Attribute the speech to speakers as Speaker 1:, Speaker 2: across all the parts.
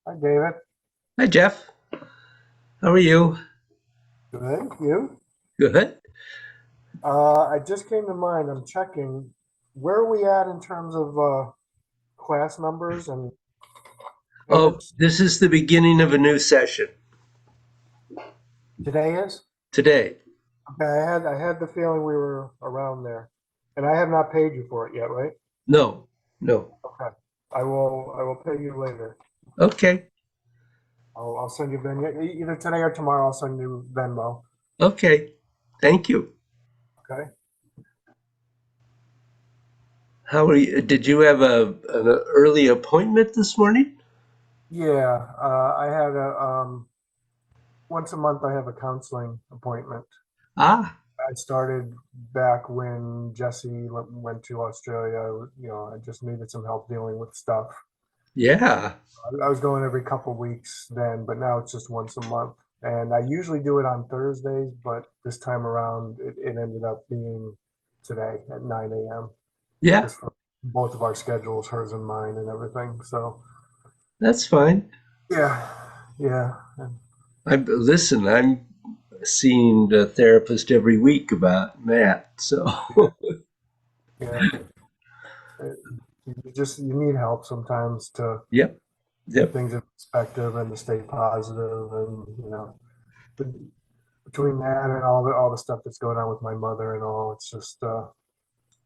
Speaker 1: Hi, David.
Speaker 2: Hi, Jeff. How are you?
Speaker 1: Good. You?
Speaker 2: Good.
Speaker 1: I just came to mind. I'm checking. Where are we at in terms of class numbers and
Speaker 2: Oh,
Speaker 1: payments?
Speaker 2: this is the beginning of a new session
Speaker 1: Today is?
Speaker 2: today.
Speaker 1: Okay, I had the feeling we were around there, and I have not paid you for it yet, right?
Speaker 2: No, no.
Speaker 1: Okay. I will pay you later.
Speaker 2: Okay,
Speaker 1: I'll send you Venmo either today or tomorrow. I'll send you Venmo.
Speaker 2: okay. Thank you.
Speaker 1: Okay.
Speaker 2: How are you? Did you have an early appointment this morning?
Speaker 1: Yeah. I had a once a month I have a counseling appointment.
Speaker 2: Ah,
Speaker 1: I started back when Jesse went to Australia. I just needed some help dealing with stuff.
Speaker 2: yeah,
Speaker 1: I was going every couple of weeks then, but now it's just once a month. And I usually do it on Thursdays, but this time around it ended up being today at 9 a.m.
Speaker 2: yeah.
Speaker 1: just for both of our schedules, hers and mine, and everything. So,
Speaker 2: That's fine.
Speaker 1: yeah, yeah,
Speaker 2: Listen. I'm seeing a therapist every week about Matt. So,
Speaker 1: yeah, yeah. It- you need help sometimes to
Speaker 2: yep,
Speaker 1: keep
Speaker 2: yep.
Speaker 1: things in perspective and to stay positive and but between that and all the stuff that's going on with my mother and all, it's just a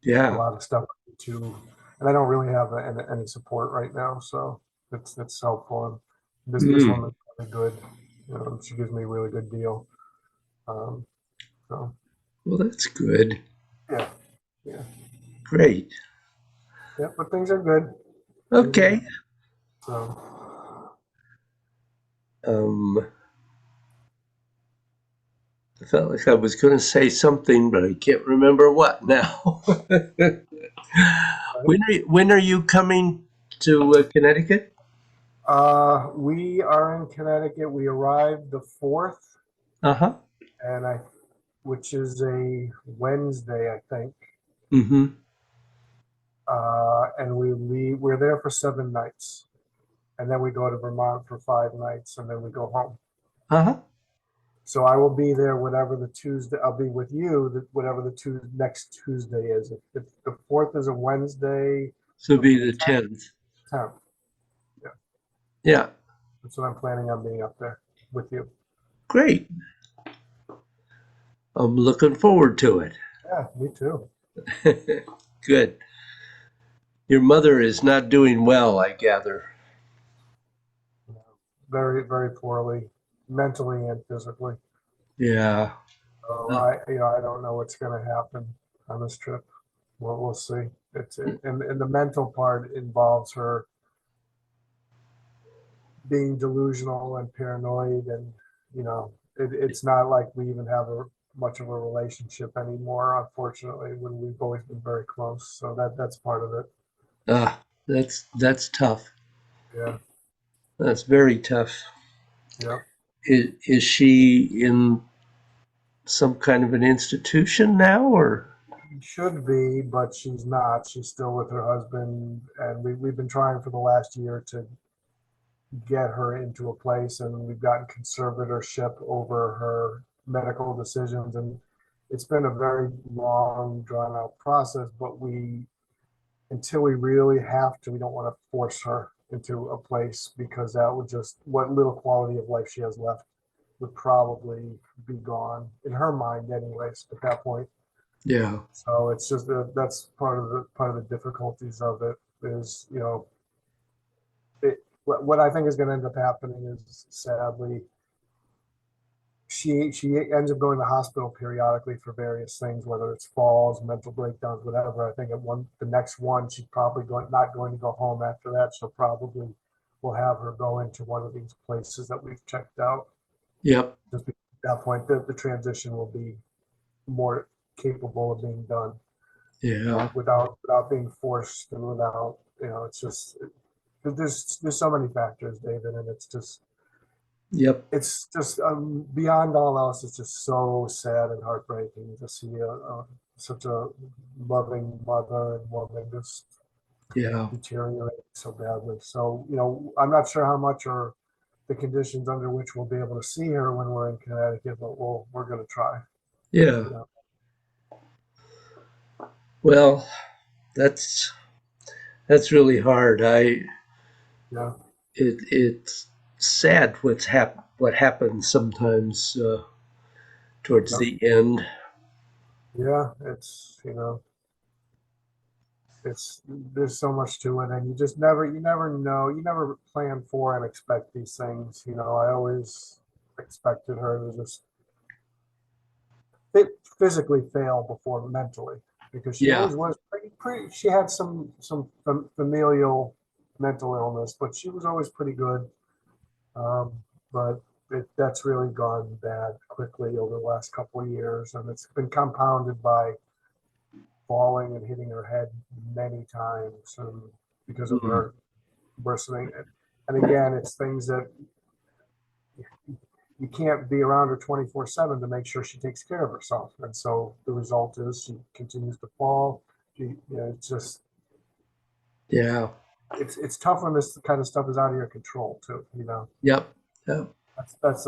Speaker 2: Yeah.
Speaker 1: lot of stuff too, and I don't really have any support right now, so it's helpful. And this
Speaker 2: Mm.
Speaker 1: woman's really good. She gives me a really good deal. Um, so
Speaker 2: Well, that's good.
Speaker 1: yeah, yeah,
Speaker 2: Great.
Speaker 1: yeah. But things are good. Things are good.
Speaker 2: Okay.
Speaker 1: So
Speaker 2: Um, I felt like I was going to say something, but I can't remember what now.
Speaker 1: right.
Speaker 2: When are you coming to Connecticut?
Speaker 1: We are in Connecticut. We arrived the 4th,
Speaker 2: Uh huh.
Speaker 1: and which is a Wednesday, I think.
Speaker 2: Mm-hmm.
Speaker 1: And we're there for 7 nights, and then we go to Vermont for 5 nights, and then we go home.
Speaker 2: Uh huh.
Speaker 1: So I will be there whatever the Tuesday. I'll be with you whatever the next Tuesday is. If the 4th is a Wednesday,
Speaker 2: So
Speaker 1: it'll be
Speaker 2: be
Speaker 1: the
Speaker 2: the 10th.
Speaker 1: 10th. Yeah,
Speaker 2: Yeah.
Speaker 1: that's what I'm planning on being up there with you.
Speaker 2: Great. I'm looking forward to
Speaker 1: Yeah, me too.
Speaker 2: it. Good. Your mother is not doing well, I gather.
Speaker 1: Yeah. Very, very poorly, mentally and physically.
Speaker 2: Yeah.
Speaker 1: So
Speaker 2: Uh,
Speaker 1: I don't know what's going to happen on this trip. We'll see. And the mental part involves her being delusional and paranoid, and it's not like we even have much of a relationship anymore. Unfortunately, when we've always been very close, so that's part of it.
Speaker 2: that's tough.
Speaker 1: Yeah,
Speaker 2: That's very tough.
Speaker 1: yeah.
Speaker 2: Is she in some kind of an institution now, or?
Speaker 1: She should be, but she's not. She's still with her husband, and we've been trying for the last year to get her into a place, and we've gotten conservatorship over her medical decisions, and it's been a very long, drawn out process. But until we really have to, we don't want to force her into a place because that would just what little quality of life she has left would probably be gone in her mind, anyways, at that point.
Speaker 2: Yeah.
Speaker 1: So it's just that's part of the difficulties of it is what I think is going to end up happening is sadly she ends up going to the hospital periodically for various things, whether it's falls, mental breakdowns, whatever. I think the next one, she's probably not going to go home after that. She'll probably will have her go into one of these places that we've checked out.
Speaker 2: Yep.
Speaker 1: Just at that point, the transition will be more capable of being done,
Speaker 2: Yeah.
Speaker 1: without being forced and without it's just there's so many factors, David, and
Speaker 2: Yep.
Speaker 1: it's just beyond all else. It's just so sad and heartbreaking to see such a loving mother and woman just
Speaker 2: Yeah.
Speaker 1: deteriorating so badly. So, I'm not sure how much are the conditions under which we'll be able to see her when we're in Connecticut, but we're going to try.
Speaker 2: Yeah.
Speaker 1: You know,
Speaker 2: Well, that's that's really hard.
Speaker 1: yeah,
Speaker 2: It's sad what happens sometimes towards
Speaker 1: yeah,
Speaker 2: the end.
Speaker 1: yeah. It's there's so much to it, and you never know, you never plan for and expect these things. I always expected her to just physically fail before mentally, because she
Speaker 2: Yeah.
Speaker 1: always was pretty. She had some familial mental illness, but she was always pretty good. Um, but that's really gone bad quickly over the last couple of years, and it's been compounded by falling and hitting her head many times, and because of
Speaker 2: Mm.
Speaker 1: her worsening. And again, it's things that you can't be around her 24/7 to make sure she takes care of herself. And so the result is she continues to fall. It's just
Speaker 2: Yeah.
Speaker 1: it's tough when this kind of stuff is out of your control too.
Speaker 2: Yep. Yep.
Speaker 1: That's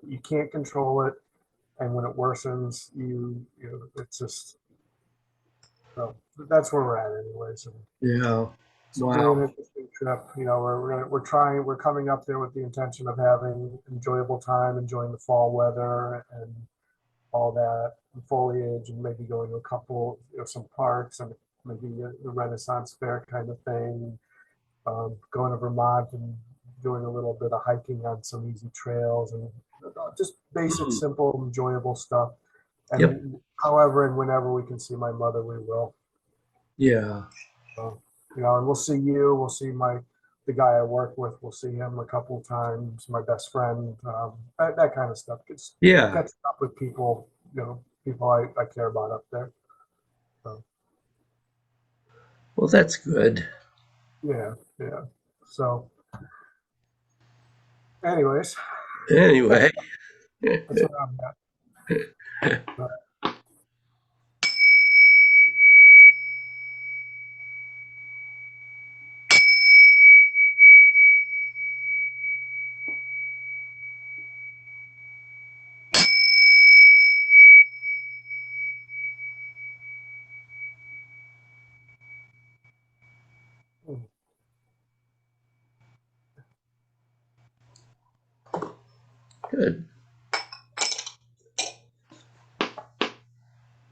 Speaker 1: you can't control it, and when it worsens, it's just so that's where we're at, anyways. And
Speaker 2: Yeah.
Speaker 1: this will be an
Speaker 2: Wow.
Speaker 1: interesting trip. We're coming up there with the intention of having enjoyable time, enjoying the fall weather and all that and foliage, and maybe going to a couple, some parks and maybe the Renaissance Fair kind of thing. Going to Vermont and doing a little bit of hiking on some easy trails and just basic,
Speaker 2: Mm.
Speaker 1: simple, enjoyable stuff.
Speaker 2: Yep.
Speaker 1: And however and whenever we can see my mother, we will.
Speaker 2: Yeah.
Speaker 1: So, and we'll see you. We'll see the guy I work with. We'll see him a couple of times. My best friend, that kind of stuff. Just
Speaker 2: Yeah.
Speaker 1: catching up with people, people I care about up there. So,
Speaker 2: Well, that's good.
Speaker 1: yeah, yeah. So, anyways, that's
Speaker 2: Anyway.
Speaker 1: that's what I'm at. But,
Speaker 2: Good.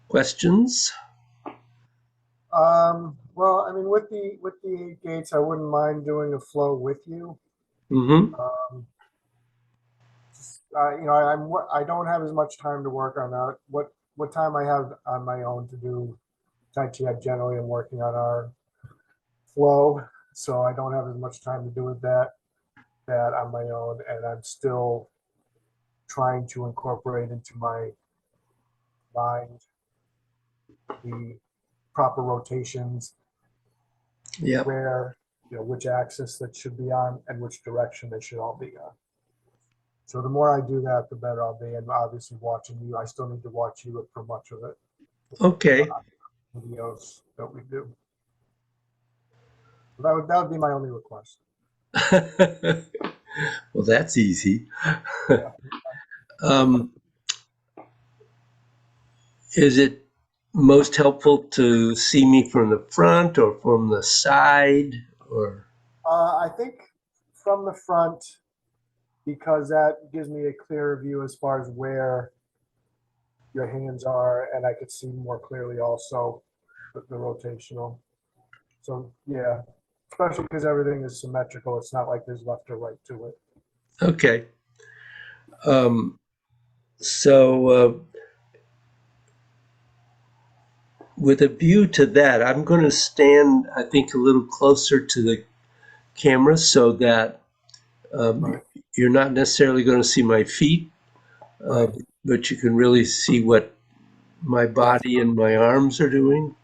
Speaker 2: Questions?
Speaker 1: well, I mean, with the gates, I wouldn't mind doing a flow with you.
Speaker 2: Mm-hmm.
Speaker 1: Um, I don't have as much time to work on that. What time I have on my own to do Tai Chi, I generally am working on our flow, so I don't have as much time to do with that on my own, and I'm still trying to incorporate into my mind the proper rotations,
Speaker 2: Yep.
Speaker 1: where which axis that should be on and which direction they should all be on. So the more I do that, the better I'll be. And obviously, watching you, I still need to watch you for much of it.
Speaker 2: Okay.
Speaker 1: Videos that we do. That would be my only request.
Speaker 2: Well, that's easy.
Speaker 1: Yeah.
Speaker 2: um, is it most helpful to see me from the front or from the side or?
Speaker 1: I think from the front, because that gives me a clearer view as far as where your hands are, and I could see more clearly also the rotational. So yeah, especially because everything is symmetrical. It's not like there's left or right to it.
Speaker 2: Okay. Um, so, with a view to that, I'm going to stand, I think, a little closer to the camera so that
Speaker 1: Right,
Speaker 2: you're not necessarily going to see my feet, uh,
Speaker 1: right.
Speaker 2: but you can really see what my
Speaker 1: Yes,
Speaker 2: body and my arms are doing.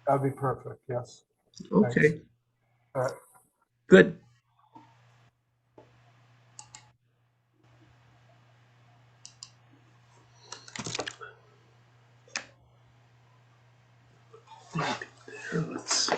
Speaker 1: that'd be perfect. Yes, thanks.
Speaker 2: Okay,
Speaker 1: All right.
Speaker 2: good. Let's see.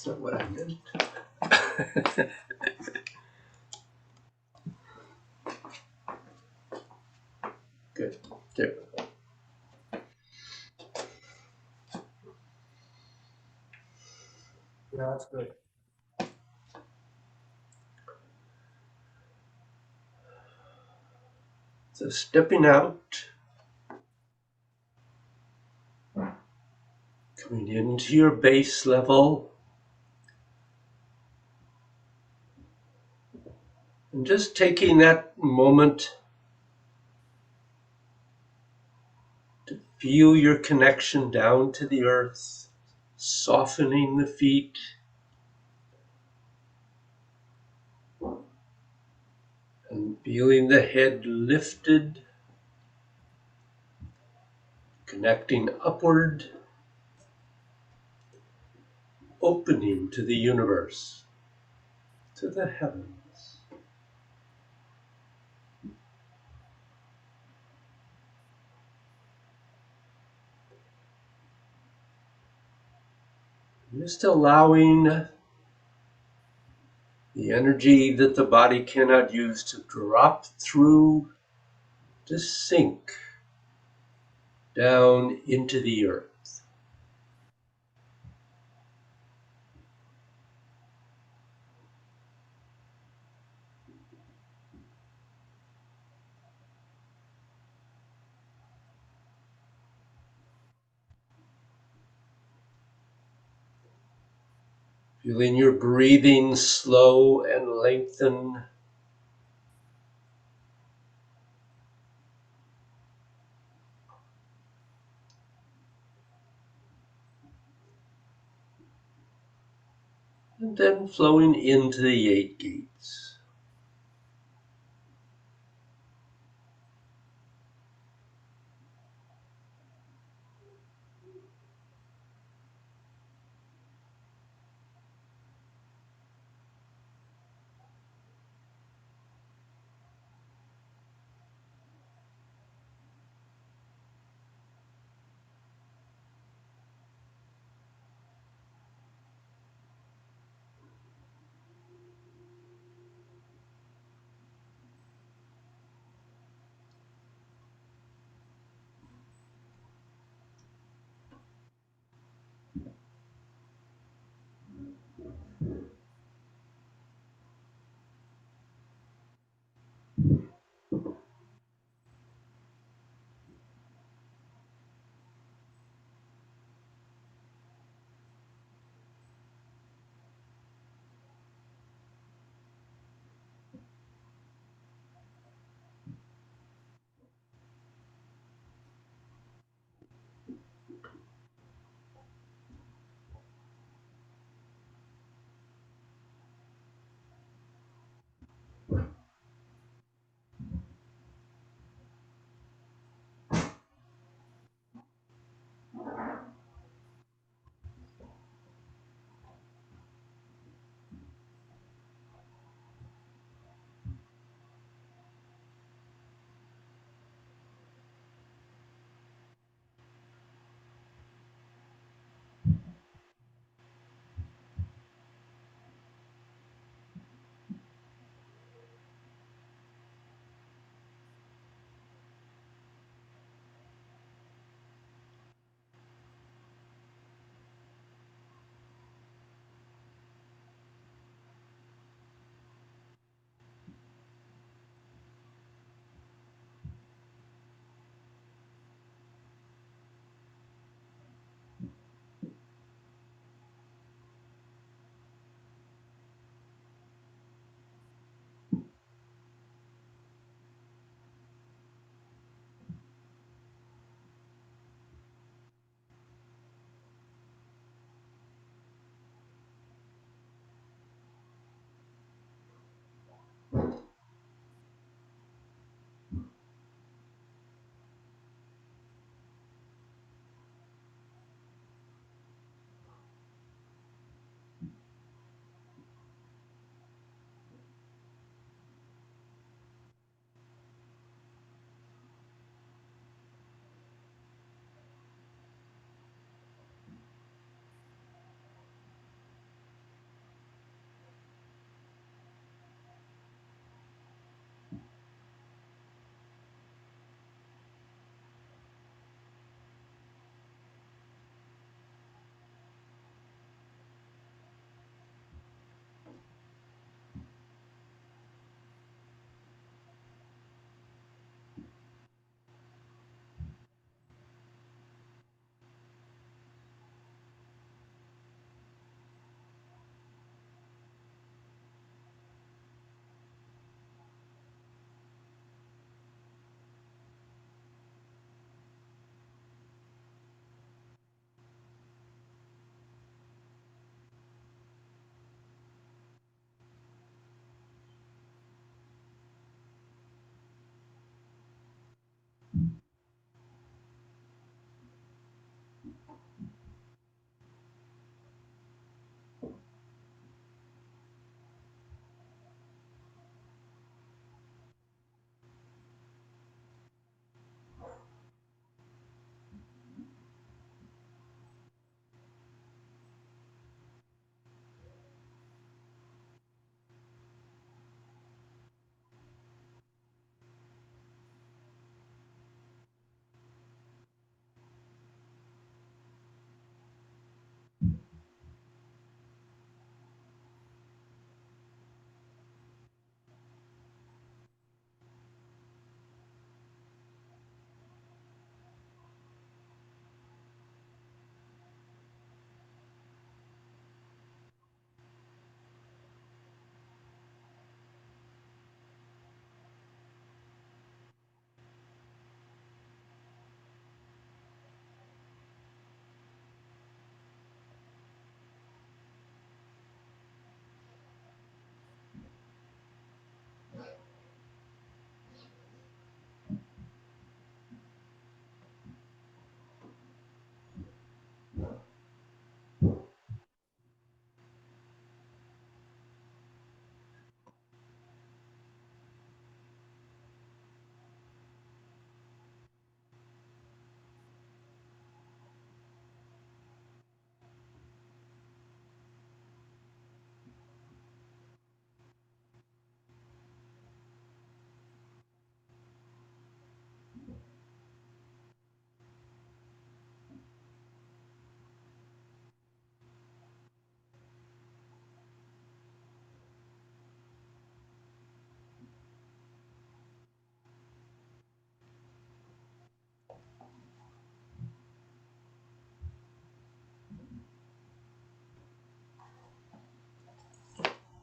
Speaker 2: not what I meant. Good. There.
Speaker 1: Yeah, that's good.
Speaker 2: So stepping out, coming into your base level, and just taking that moment to feel your connection down to the earth, softening the feet, and feeling the head lifted, connecting upward, opening to the universe, to the heavens. Just allowing the energy that the body cannot use to drop through, to sink down into the earth. Feeling your breathing slow and lengthen. And then flowing into the 8 gates.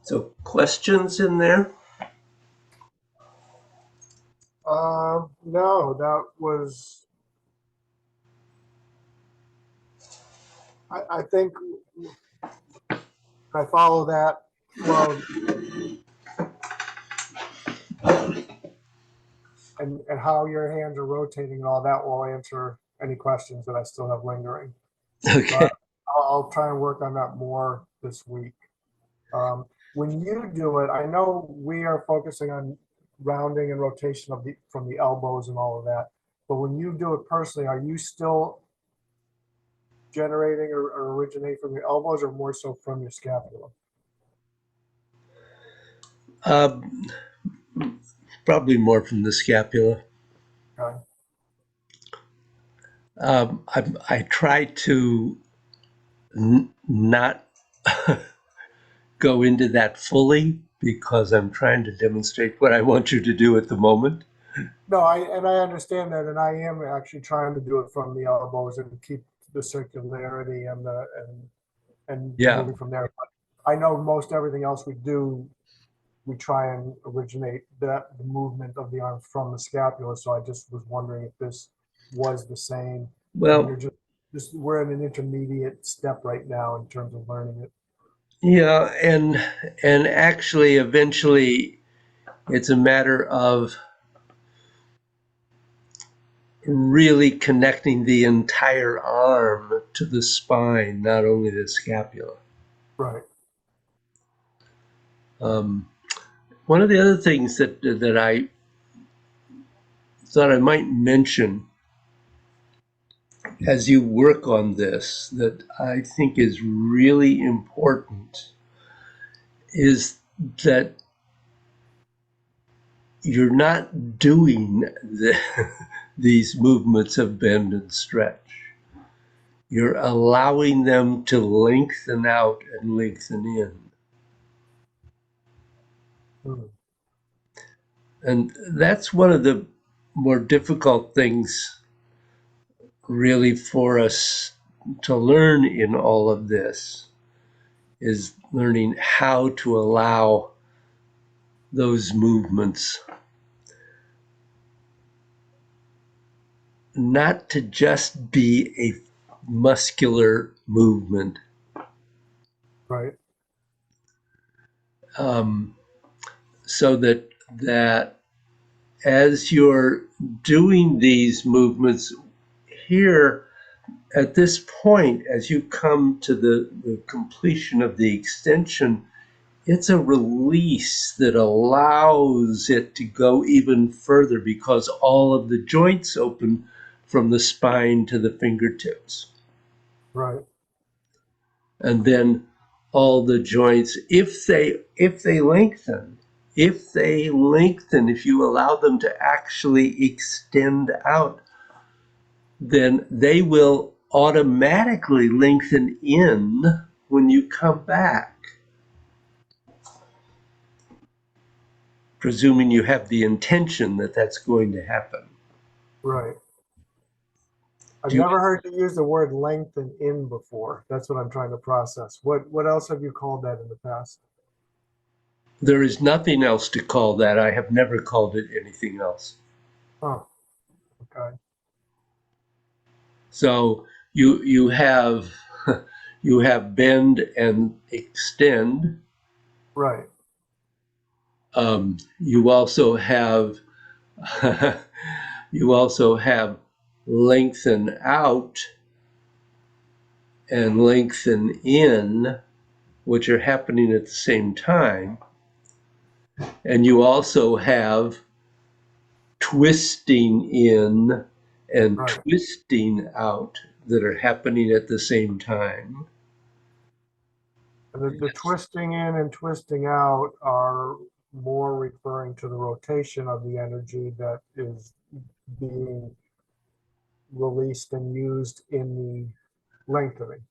Speaker 2: So questions in there?
Speaker 1: No, that was, I think I follow that flow and how your hands are rotating and all that will answer any questions that I still have lingering. So
Speaker 2: Okay.
Speaker 1: I'll try and work on that more this week. When you do it, I know we are focusing on rounding and rotation of the from the elbows and all of that. But when you do it personally, are you still generating or originate from your elbows or more so from your scapula?
Speaker 2: Uh, Probably more from the scapula.
Speaker 1: Okay.
Speaker 2: I try to not go into that fully because I'm trying to demonstrate what I want you to do at the moment.
Speaker 1: No, I understand that, and I am actually trying to do it from the elbows and keep the circularity and the and
Speaker 2: Yeah.
Speaker 1: moving from there. But I know most everything else we do, we try and originate the movement of the arm from the scapula. So I just was wondering if this was the same, and you're
Speaker 2: Well,
Speaker 1: just we're at an intermediate step right now in terms of learning it.
Speaker 2: yeah, and actually, eventually, it's a matter of really connecting the entire arm to the spine, not only the scapula.
Speaker 1: Right.
Speaker 2: Um, One of the other things that I thought I might mention as you work on this that I think is really important is that you're not doing these movements of bend and stretch. You're allowing them to lengthen out and lengthen in.
Speaker 1: Hmm.
Speaker 2: And that's one of the more difficult things, really, for us to learn in all of this is learning how to allow those movements not to just be a muscular movement,
Speaker 1: Right.
Speaker 2: um, so that as you're doing these movements here, at this point, as you come to the completion of the extension, it's a release that allows it to go even further because all of the joints open from the spine to the fingertips.
Speaker 1: Right.
Speaker 2: And then all the joints, if they lengthen, if you allow them to actually extend out, then they will automatically lengthen in when you come back, presuming you have the intention that that's going to happen.
Speaker 1: Right. I've
Speaker 2: Do you,
Speaker 1: never heard you use the word lengthen in before. That's what I'm trying to process. What else have you called that in the past?
Speaker 2: there is nothing else to call that. I have never called it anything else.
Speaker 1: Oh, okay.
Speaker 2: So you have you have bend and extend.
Speaker 1: Right.
Speaker 2: You also have you also have lengthen out and lengthen in, which are happening at the same time. And you also have twisting in and
Speaker 1: Right.
Speaker 2: twisting out that are happening at the same time.
Speaker 1: And the twisting in and twisting out are more referring to the rotation of the energy that is being released and used in the lengthening.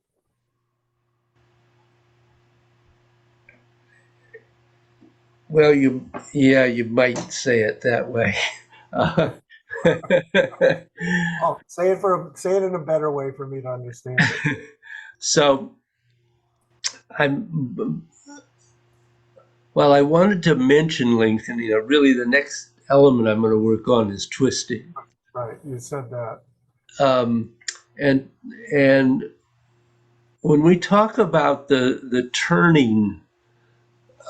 Speaker 2: Well, you might say it that way. Uh,
Speaker 1: Oh, say it in a better way for me to understand it.
Speaker 2: so I'm well. I wanted to mention lengthening. Really, the next element I'm going to work on is twisting,
Speaker 1: Right. You said that.
Speaker 2: um, and and when we talk about the turning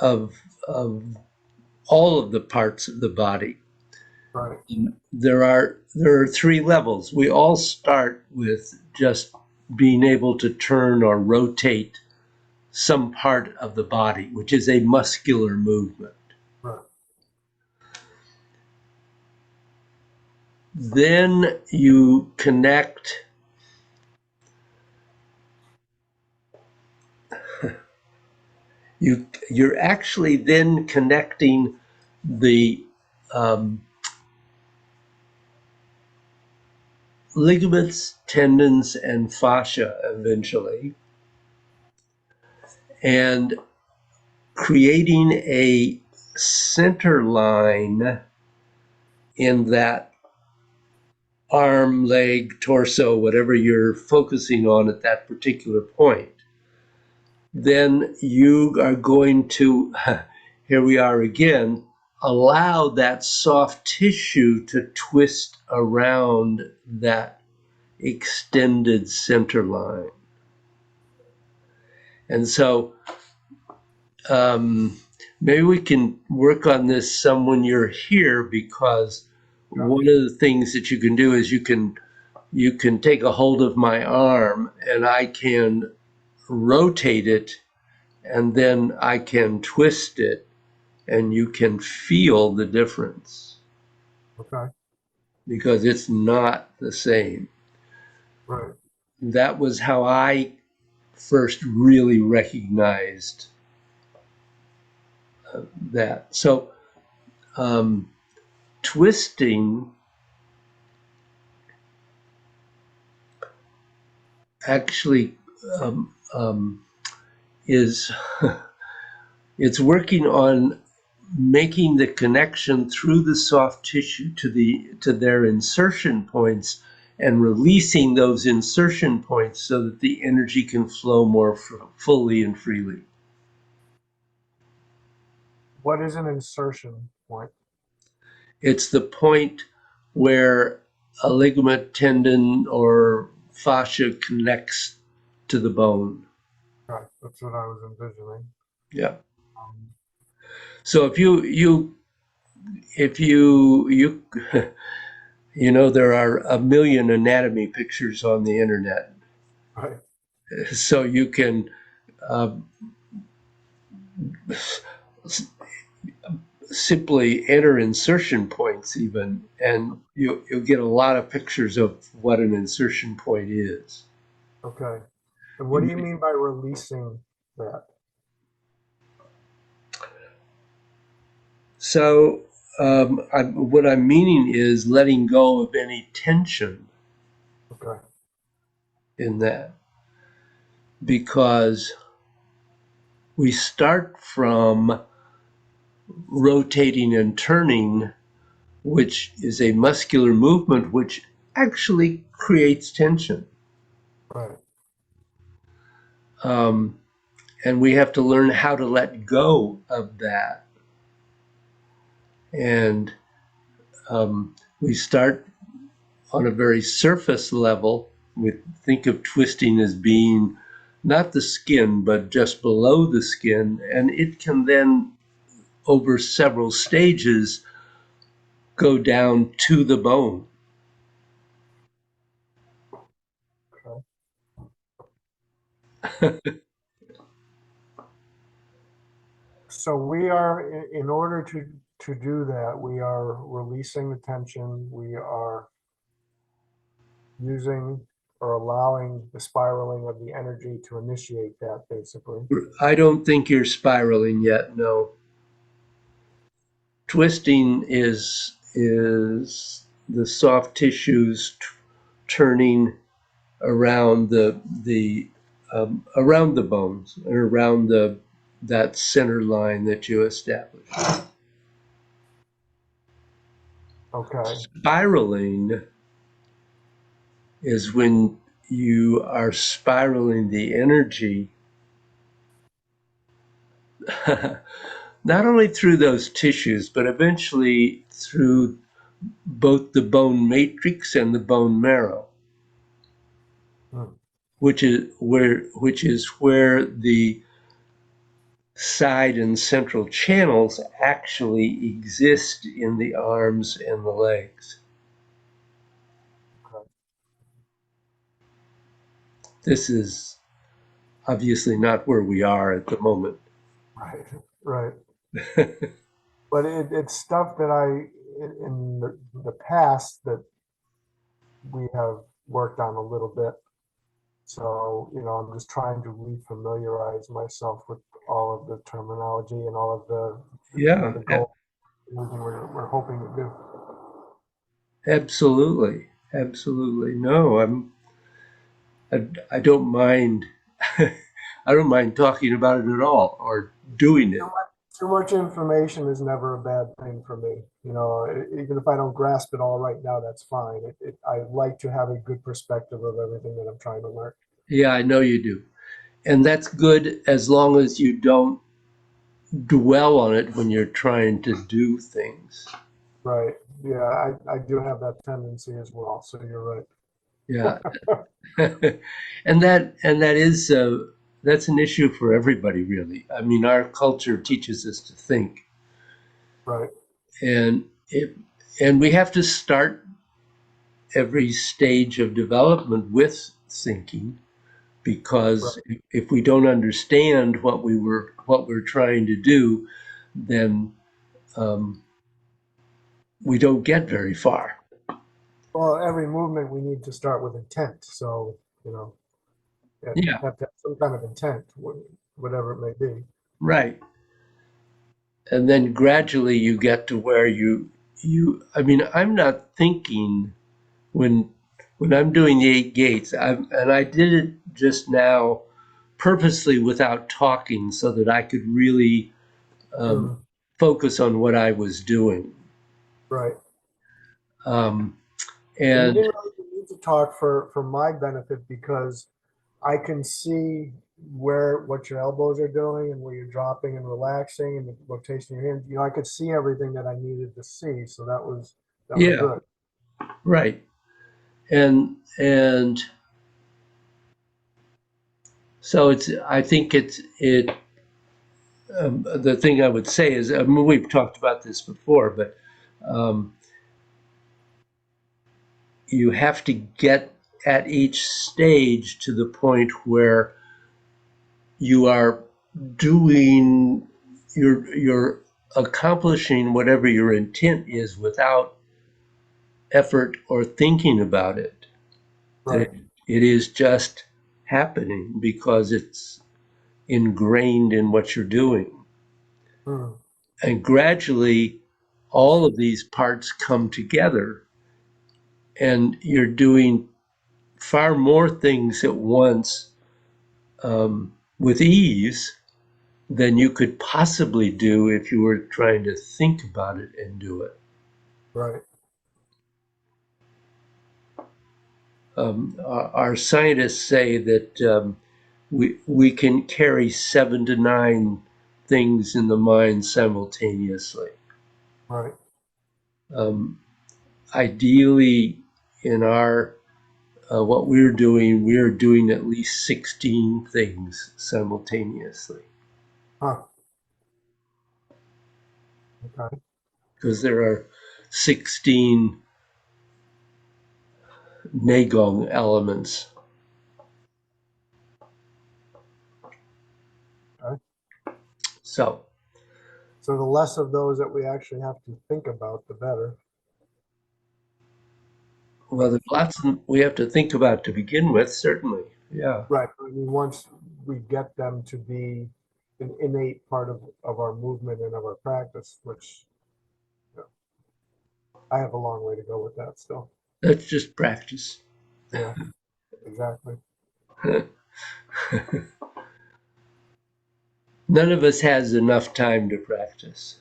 Speaker 2: of of all of the parts of the body,
Speaker 1: Right.
Speaker 2: there are three levels. We all start with just being able to turn or rotate some part of the body, which is a muscular movement.
Speaker 1: Right.
Speaker 2: Then you connect, you're actually then connecting the um, ligaments, tendons, and fascia eventually, and creating a center line in that arm, leg, torso, whatever you're focusing on at that particular point. Then you are going to, here we are again, allow that soft tissue to twist around that extended center line. And so maybe we can work on this some when you're here, because
Speaker 1: Yeah.
Speaker 2: one of the things that you can do is you can take a hold of my arm and I can rotate it and then I can twist it and you can feel the difference
Speaker 1: Okay.
Speaker 2: because it's not the same.
Speaker 1: Right.
Speaker 2: That was how I first really recognized that. So, twisting actually is it's working on making the connection through the soft tissue to their insertion points and releasing those insertion points so that the energy can flow more fully and freely.
Speaker 1: What is an insertion point?
Speaker 2: It's the point where a ligament, tendon, or fascia connects to the bone.
Speaker 1: Right. That's what I was envisioning.
Speaker 2: Yeah.
Speaker 1: Um,
Speaker 2: So if you if you you know, there are a million anatomy pictures on the internet,
Speaker 1: Right.
Speaker 2: so you can uh, simply enter insertion points even, and you'll get a lot of pictures of what an insertion point is.
Speaker 1: Okay. And what do you mean by releasing that?
Speaker 2: So what I'm meaning is letting go of any tension
Speaker 1: Okay.
Speaker 2: in that, because we start from rotating and turning, which is a muscular movement which actually creates tension.
Speaker 1: Right.
Speaker 2: Um, and we have to learn how to let go of that. And we start on a very surface level. We think of twisting as being not the skin, but just below the skin. And it can then, over several stages, go down to the bone.
Speaker 1: Okay. So we are, in order to do that, we are releasing the tension. We are using or allowing the spiraling of the energy to initiate that, basically.
Speaker 2: I don't think you're spiraling yet, no. Twisting is the soft tissues turning around the around the bones and around the that center line that you establish.
Speaker 1: Okay.
Speaker 2: Spiraling is when you are spiraling the energy not only through those tissues, but eventually through both the bone matrix and the bone marrow,
Speaker 1: Hmm.
Speaker 2: which is where the side and central channels actually exist in the arms and the legs.
Speaker 1: Okay.
Speaker 2: This is obviously not where we are at the moment.
Speaker 1: Right. Right. But it's stuff that in the past that we have worked on a little bit. So, I'm just trying to refamiliarize myself with all of the terminology and all of
Speaker 2: Yeah,
Speaker 1: the goals, everything we're hoping to do.
Speaker 2: absolutely. Absolutely. No, I don't mind I don't mind talking about it at all or doing
Speaker 1: Too
Speaker 2: it.
Speaker 1: much, too much information is never a bad thing for me. Even if I don't grasp it all right now, that's fine. I like to have a good perspective of everything that I'm trying to learn.
Speaker 2: Yeah, I know you do. And that's good as long as you don't dwell on it when you're trying to do things.
Speaker 1: Right. Yeah, I do have that tendency as well. So you're
Speaker 2: Yeah.
Speaker 1: right.
Speaker 2: And that is that's an issue for everybody really. I mean, our culture teaches us to think,
Speaker 1: Right.
Speaker 2: and it and we have to start every stage of development with thinking,
Speaker 1: Right.
Speaker 2: because if we don't understand what we're trying to do, then um, we don't get very far.
Speaker 1: Well, every movement we need to start with intent. So, you
Speaker 2: Yeah,
Speaker 1: have to have some kind of intent, whatever it may be.
Speaker 2: right. And then gradually you get to where I mean, I'm not thinking when I'm doing the eight gates. And I did it just now purposely without talking so that I could really
Speaker 1: Mm,
Speaker 2: focus on what I was doing.
Speaker 1: right.
Speaker 2: Um,
Speaker 1: And you
Speaker 2: and
Speaker 1: didn't really need to talk for my benefit because I can see what your elbows are doing and where you're dropping and relaxing and the rotation of your hands. I could see everything that I needed to see. So that was
Speaker 2: yeah,
Speaker 1: good.
Speaker 2: right. And so I think the thing I would say is, I mean, we've talked about this before, but um, you have to get at each stage to the point where you are doing, you're accomplishing whatever your intent is without effort or thinking about it. That
Speaker 1: Right.
Speaker 2: it is just happening because it's ingrained in what you're doing.
Speaker 1: Mm,
Speaker 2: And gradually, all of these parts come together, and you're doing far more things at once with ease than you could possibly do if you were trying to think about it and do it.
Speaker 1: right.
Speaker 2: Our scientists say that we can carry 7 to 9 things in the mind simultaneously.
Speaker 1: Right.
Speaker 2: Um, Ideally, in our what we're doing at least 16 things simultaneously
Speaker 1: Huh. Okay.
Speaker 2: because there are 16 Nagong elements.
Speaker 1: Okay.
Speaker 2: So,
Speaker 1: So the less of those that we actually have to think about, the better.
Speaker 2: well,
Speaker 1: Right.
Speaker 2: there's lots we have to think about to begin with, certainly. Yeah.
Speaker 1: Right. I mean, once we get them to be an innate part of our movement and of our practice, which, you know, I have a long way to go with that still.
Speaker 2: That's just practice.
Speaker 1: Yeah, exactly.
Speaker 2: None of us has enough time to practice.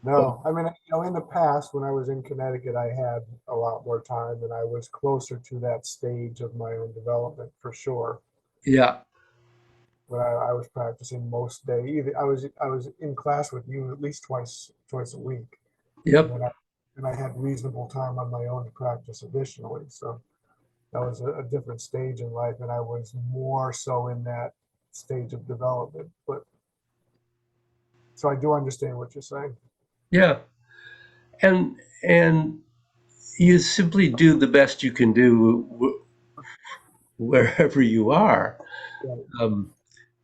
Speaker 2: But
Speaker 1: No, I mean, in the past when I was in Connecticut, I had a lot more time and I was closer to that stage of my own development for sure.
Speaker 2: yeah,
Speaker 1: When I was practicing most day, either I was in class with you at least twice a week, and
Speaker 2: yep,
Speaker 1: then I had reasonable time on my own to practice additionally. So that was a different stage in life, and I was more so in that stage of development. But so I do understand what you're saying.
Speaker 2: yeah. And you simply do the best you can do wherever you are.
Speaker 1: Right,
Speaker 2: Um,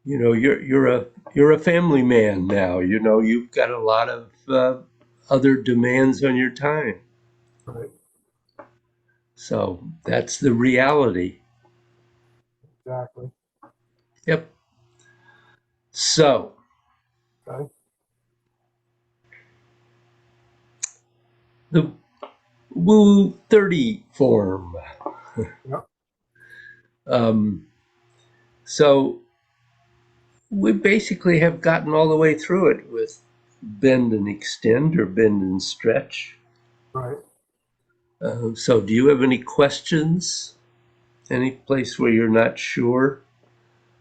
Speaker 2: you're a family man now. You know, you've got a lot of other demands on your time.
Speaker 1: right,
Speaker 2: So that's the reality.
Speaker 1: exactly.
Speaker 2: Yep. So
Speaker 1: Okay,
Speaker 2: the Woo 30 form.
Speaker 1: yep,
Speaker 2: Um, so we basically have gotten all the way through it with bend and extend or bend and stretch.
Speaker 1: right.
Speaker 2: So do you have any questions? Any place where you're not sure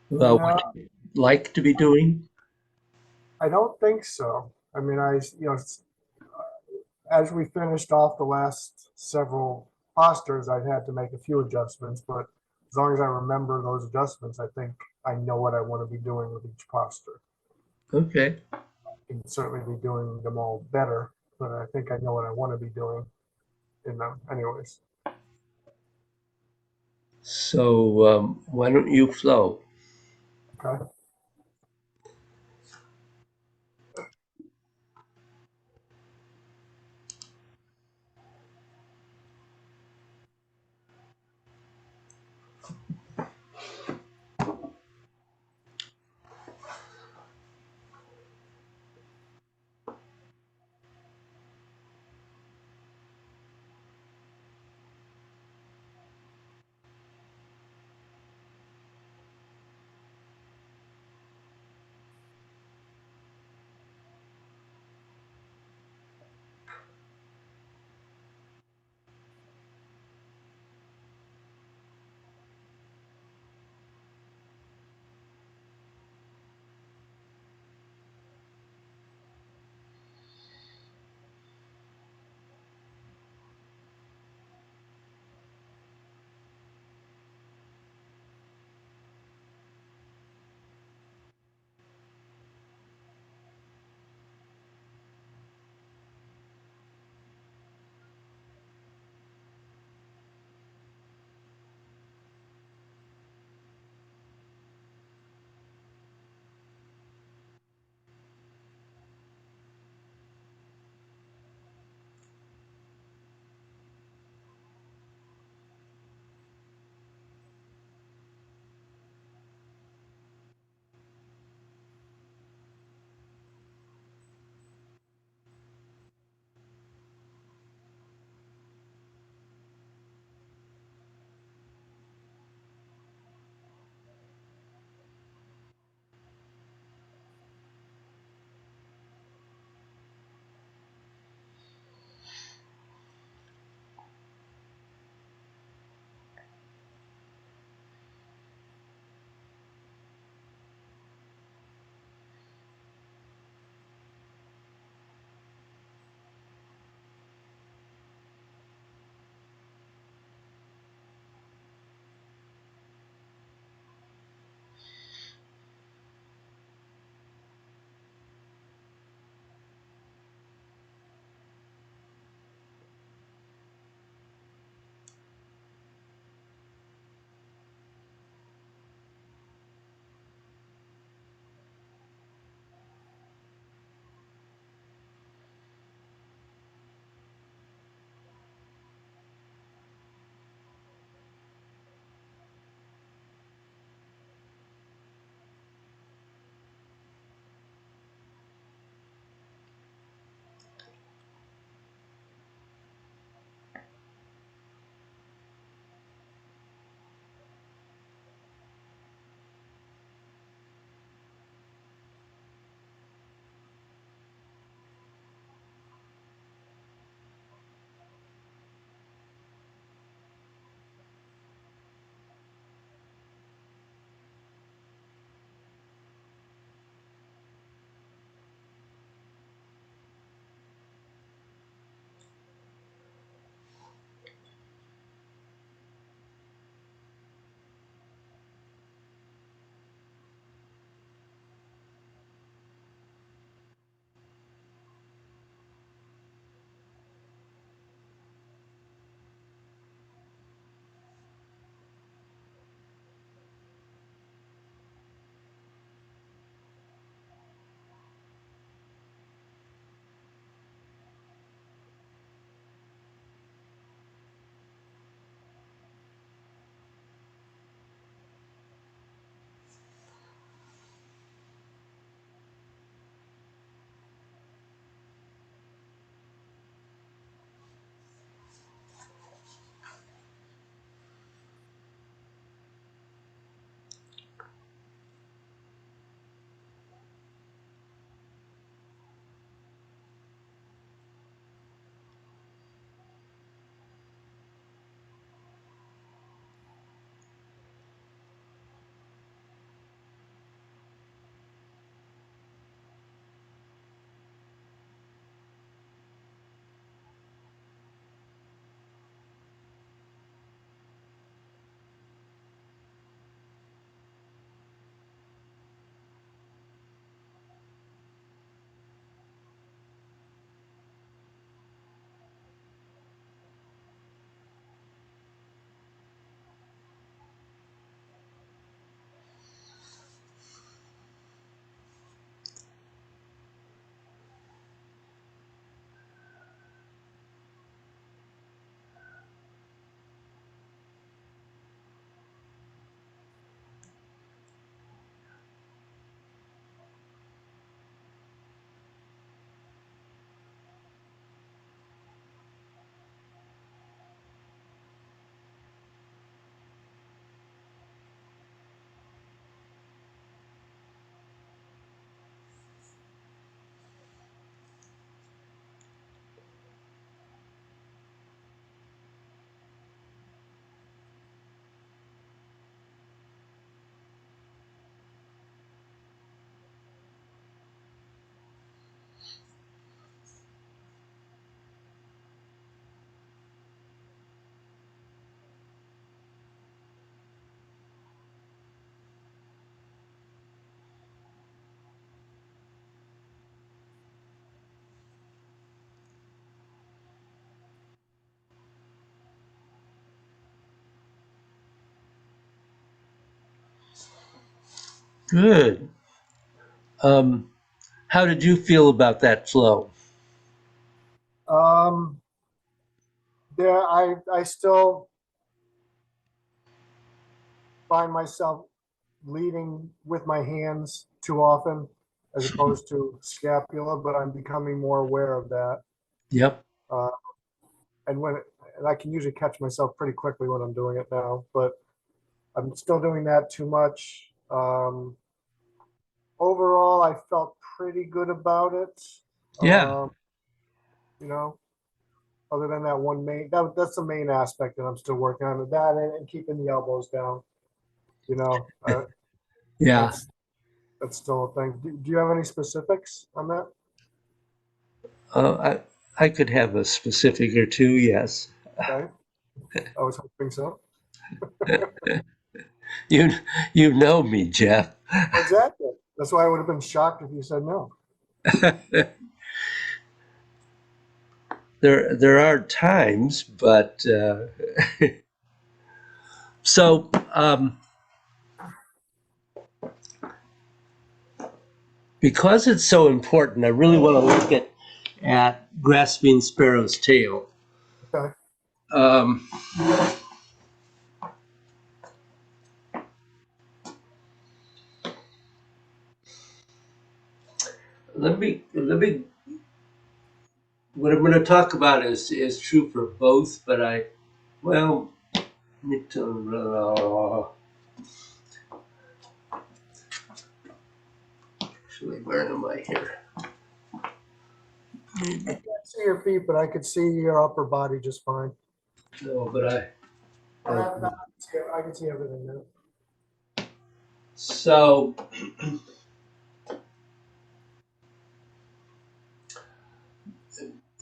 Speaker 2: what
Speaker 1: No,
Speaker 2: you'd like to be doing?
Speaker 1: I don't think so. I mean, as we finished off the last several postures, I've had to make a few adjustments, but as long as I remember those adjustments, I think I know what I want to be doing with each posture.
Speaker 2: Okay.
Speaker 1: Can certainly be doing them all better, but I think I know what I want to be doing in them anyways.
Speaker 2: So why don't you flow?
Speaker 1: Okay.
Speaker 2: Good. Um, how did you feel about that flow?
Speaker 1: Um, I still find myself leading with my hands too often as opposed to scapula, but I'm becoming more aware of that.
Speaker 2: Yep.
Speaker 1: Uh, and and I can usually catch myself pretty quickly when I'm doing it now, but I'm still doing that too much. Overall, I felt pretty good about it.
Speaker 2: Yeah.
Speaker 1: Um, you know, other than that one that's the main aspect that I'm still working on, that and keeping the elbows down. You know,
Speaker 2: Yeah.
Speaker 1: that's that's still a thing. Do you have any specifics on that?
Speaker 2: I could have a specific or two. Yes.
Speaker 1: Okay, I was hoping so.
Speaker 2: You you know me, Jeff.
Speaker 1: Exactly. That's why I would have been shocked if you said no.
Speaker 2: There are times, but so because it's so important, I really want to look at grasping sparrow's tail.
Speaker 1: Okay.
Speaker 2: Um, let me. What I'm going to talk about is true for both, but well, actually, where am I here?
Speaker 1: I can't see your feet, but I could see your upper body just fine.
Speaker 2: No, but
Speaker 1: I can see everything now.
Speaker 2: so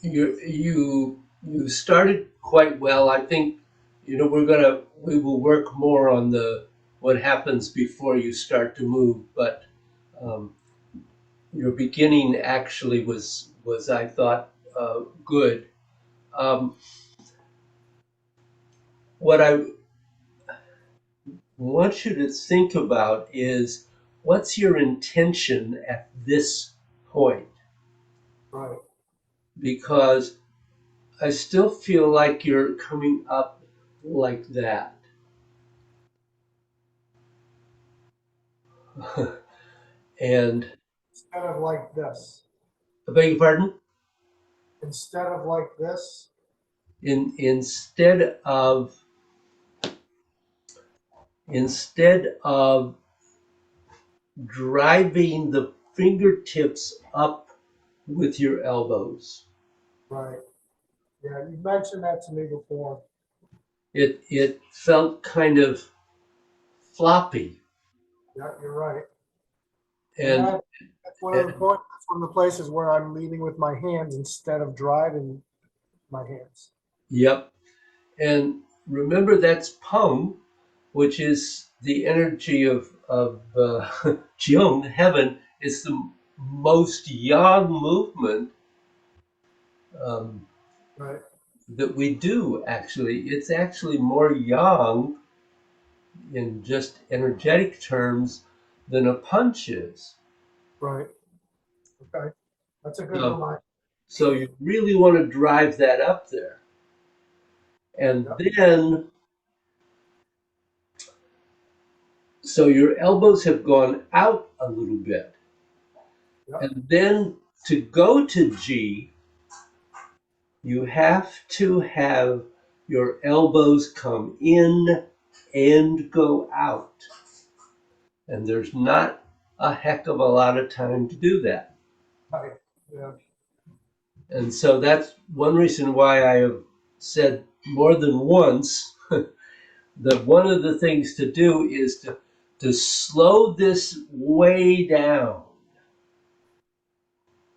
Speaker 2: you started quite well. I think we will work more on the what happens before you start to move, but um, your beginning actually was I thought good. Um, what I want you to think about is what's your intention at this point?
Speaker 1: Right.
Speaker 2: Because I still feel like you're coming up like that. And
Speaker 1: Instead of like this.
Speaker 2: I beg your pardon?
Speaker 1: Instead of like this.
Speaker 2: Instead of driving the fingertips up with your elbows,
Speaker 1: Right. Yeah, you mentioned that to me before.
Speaker 2: it felt kind of floppy.
Speaker 1: Yeah, you're right. And
Speaker 2: And,
Speaker 1: that's one of the
Speaker 2: and
Speaker 1: points. That's one of the places where I'm leading with my hands instead of driving my hands.
Speaker 2: yep. And remember that's Peng, which is the energy of Xiang, heaven, is the most yang movement um,
Speaker 1: Right.
Speaker 2: that we do, actually. It's actually more yang in just energetic terms than a punch is.
Speaker 1: Right. Okay. That's a good
Speaker 2: So,
Speaker 1: reminder.
Speaker 2: so you really want to drive that up there. And
Speaker 1: Yep.
Speaker 2: then, so your elbows have gone out a little bit.
Speaker 1: Yep.
Speaker 2: And then to go to G, you have to have your elbows come in and go out. And there's not a heck of a lot of time to do that.
Speaker 1: Right. Yeah.
Speaker 2: And so that's one reason why I have said more than once that one of the things to do is to slow this way down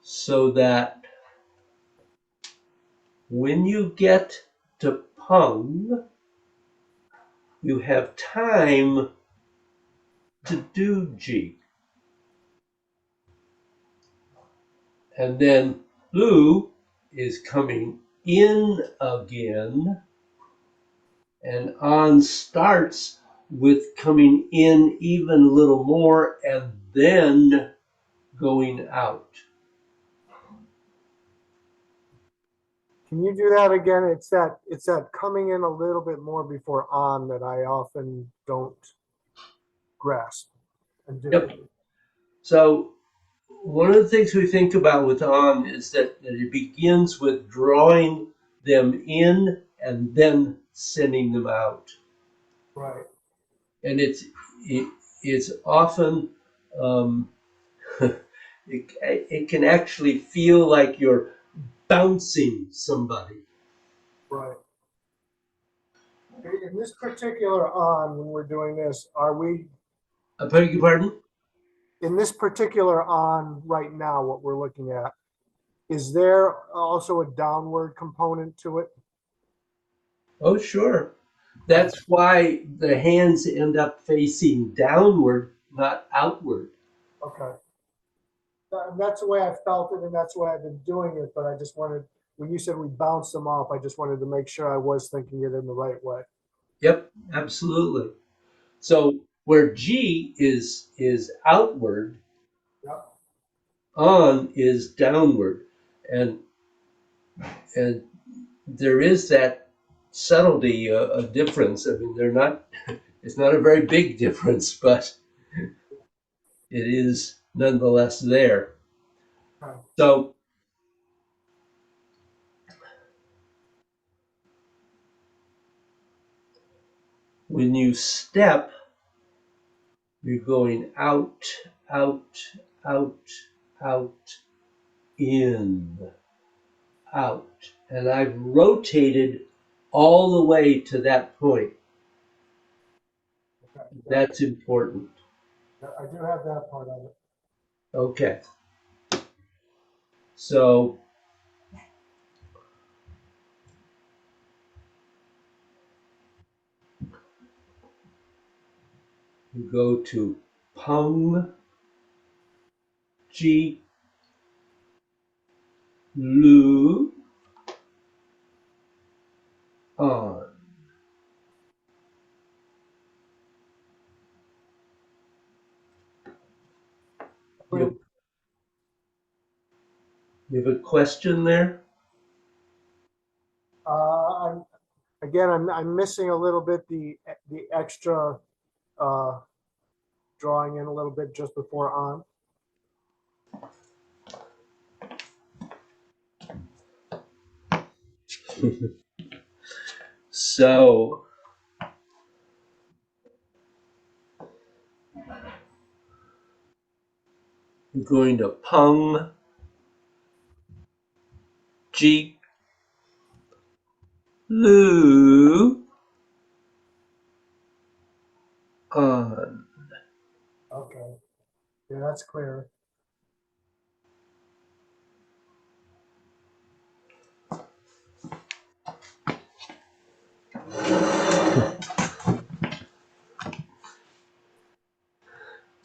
Speaker 2: so that when you get to Pung, you have time to do G. And then Lu is coming in again, and on starts with coming in even a little more and then going out.
Speaker 1: Can you do that again? It's that coming in a little bit more before on that I often don't grasp and do.
Speaker 2: Yep. So one of the things we think about with on is that it begins with drawing them in and then sending them out.
Speaker 1: Right,
Speaker 2: And it's often um, it can actually feel like you're bouncing somebody.
Speaker 1: right. In this particular on, when we're doing this, are we
Speaker 2: I beg your pardon?
Speaker 1: in this particular on right now, what we're looking at, is there also a downward component to it?
Speaker 2: Oh, sure.
Speaker 1: Okay,
Speaker 2: That's why the hands end up facing downward, not outward.
Speaker 1: okay. That's the way I felt it, and that's the way I've been doing it. But I just wanted, when you said we bounce them off, I just wanted to make sure I was thinking it in the right way.
Speaker 2: Yep, absolutely. So where G is outward,
Speaker 1: Yep.
Speaker 2: on is downward, and and there is that subtlety, a difference. I mean, they're not. It's not a very big difference, but it is nonetheless there.
Speaker 1: Okay.
Speaker 2: So when you step, you're going out, out, out, out, in, out. And I've rotated all the way to that point.
Speaker 1: Okay. Yeah,
Speaker 2: That's important.
Speaker 1: yeah, I do have that part of it.
Speaker 2: Okay. So you go to pung, ji, lu, on. You, you have a question there?
Speaker 1: I'm again, I'm missing a little bit the extra uh, drawing in a little bit just before on.
Speaker 2: So you're going to pung, ji, lu, on.
Speaker 1: Okay, yeah, that's clear.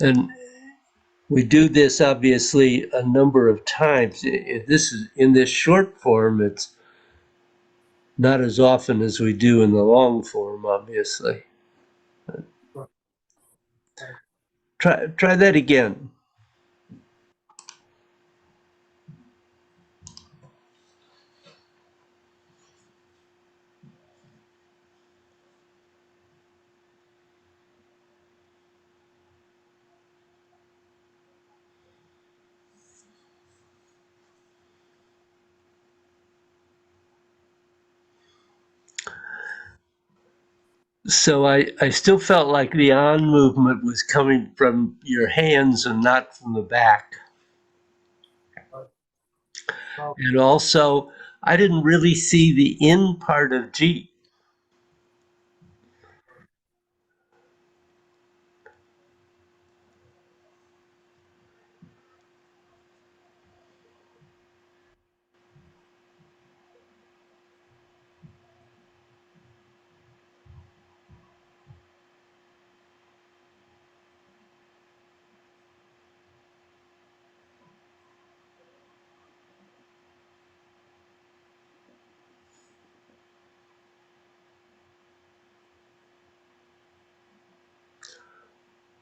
Speaker 2: And we do this obviously a number of times. This is in this short form, it's not as often as we do in the long form, obviously.
Speaker 1: Okay.
Speaker 2: Try that again. So I still felt like the on movement was coming from your hands and not from the back.
Speaker 1: So,
Speaker 2: And also, I didn't really see the in part of G.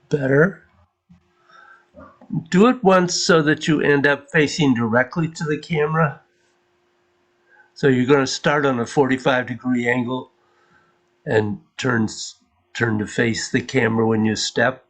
Speaker 2: Better. Do it once so that you end up facing directly to the camera. So you're going to start on a 45-degree angle and turn to face the camera when you step.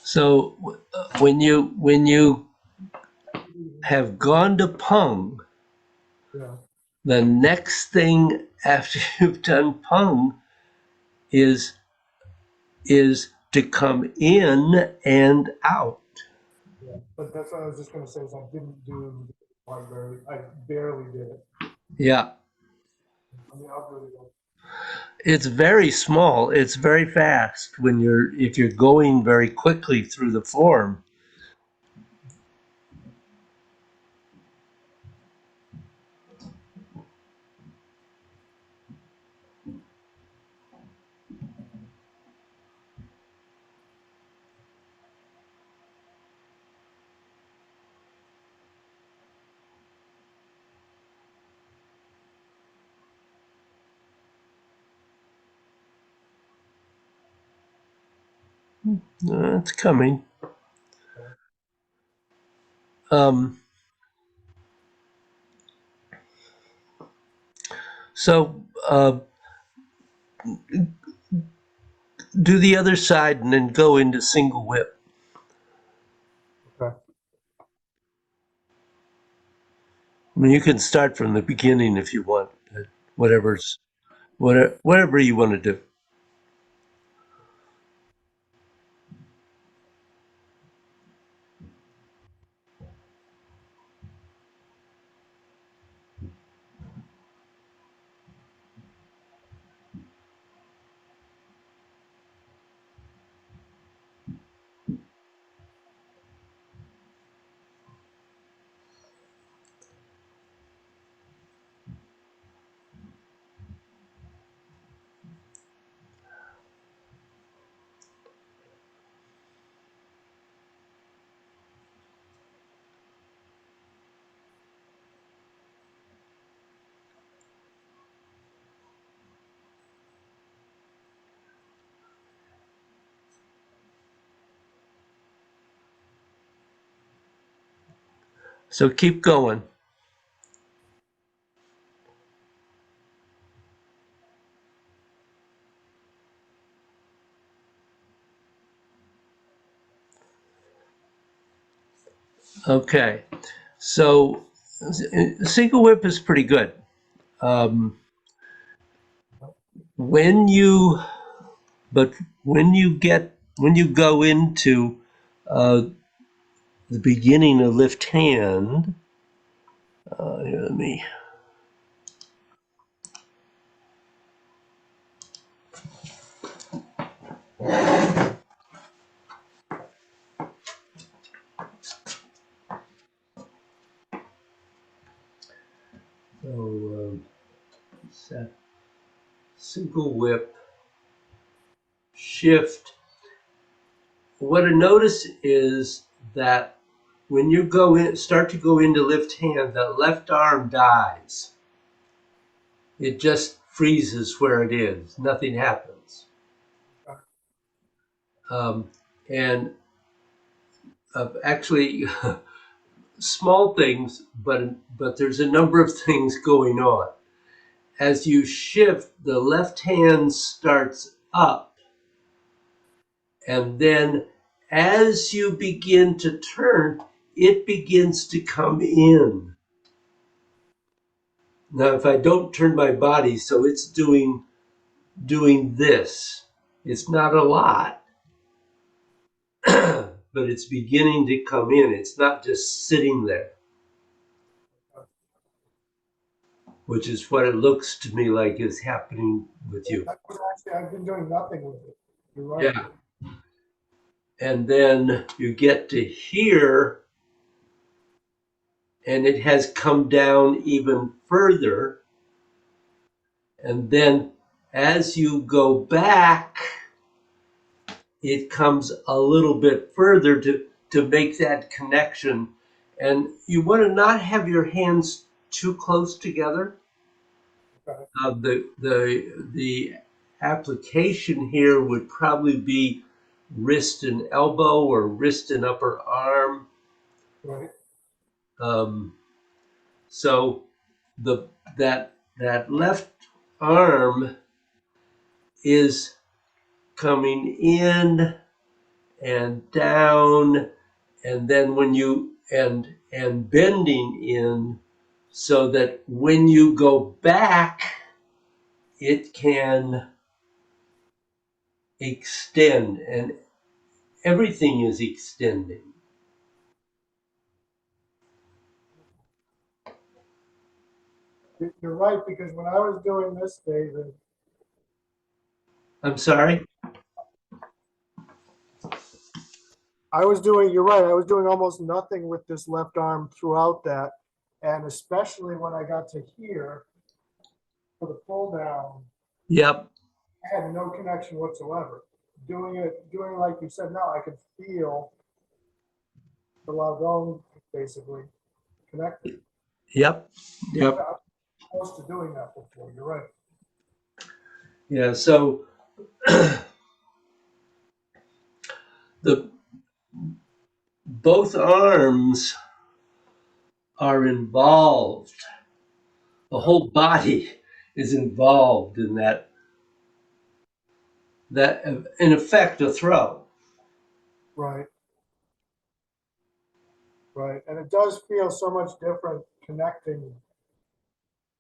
Speaker 2: So when you have gone to Pung,
Speaker 1: Yeah.
Speaker 2: the next thing after you've done Pung is to come in and out.
Speaker 1: Yeah. But that's what I was just going to say is I didn't do one I barely did it.
Speaker 2: Yeah.
Speaker 1: I mean, I'll really go.
Speaker 2: It's very small. It's very fast when if you're going very quickly through the form. It's coming. Um, so do the other side and then go into single whip.
Speaker 1: Okay.
Speaker 2: I mean, you can start from the beginning if you want. Whatever's whatever you want to do. So keep going. Okay. So single whip is pretty good. Um, when you but when you go into the beginning of lift hand, here, let me. So set single whip shift. What I notice is that when you start to go into lift hand, the left arm dies. It just freezes where it is. Nothing happens. Um, and actually, small things, but there's a number of things going on. As you shift, the left hand starts up, and then as you begin to turn, it begins to come in. Now, if I don't turn my body, so it's doing this. It's not a lot, but it's beginning to come in. It's not just sitting there, which is what it looks to me like is happening with you.
Speaker 1: Actually, I've been doing nothing with it. You're right.
Speaker 2: Yeah. And then you get to here, and it has come down even further. And then as you go back, it comes a little bit further to make that connection. And you want to not have your hands too close together.
Speaker 1: Okay.
Speaker 2: The application here would probably be wrist and elbow or wrist and upper arm.
Speaker 1: Right.
Speaker 2: Um, so the that left arm is coming in and down, and then when you and bending in, so that when you go back, it can extend, and everything is extending.
Speaker 1: You're right, because when I was doing this, David,
Speaker 2: I'm sorry.
Speaker 1: you're right, I was doing almost nothing with this left arm throughout that. And especially when I got to here for the pull down,
Speaker 2: Yep.
Speaker 1: I had no connection whatsoever. Doing like you said, now I could feel the lagon basically connected.
Speaker 2: Yep.
Speaker 1: I
Speaker 2: Yep.
Speaker 1: was close to doing that before, you're right.
Speaker 2: Yeah. So the both arms are involved. The
Speaker 1: Yep.
Speaker 2: whole body is involved in that in effect a throw.
Speaker 1: Right, right. And it does feel so much different connecting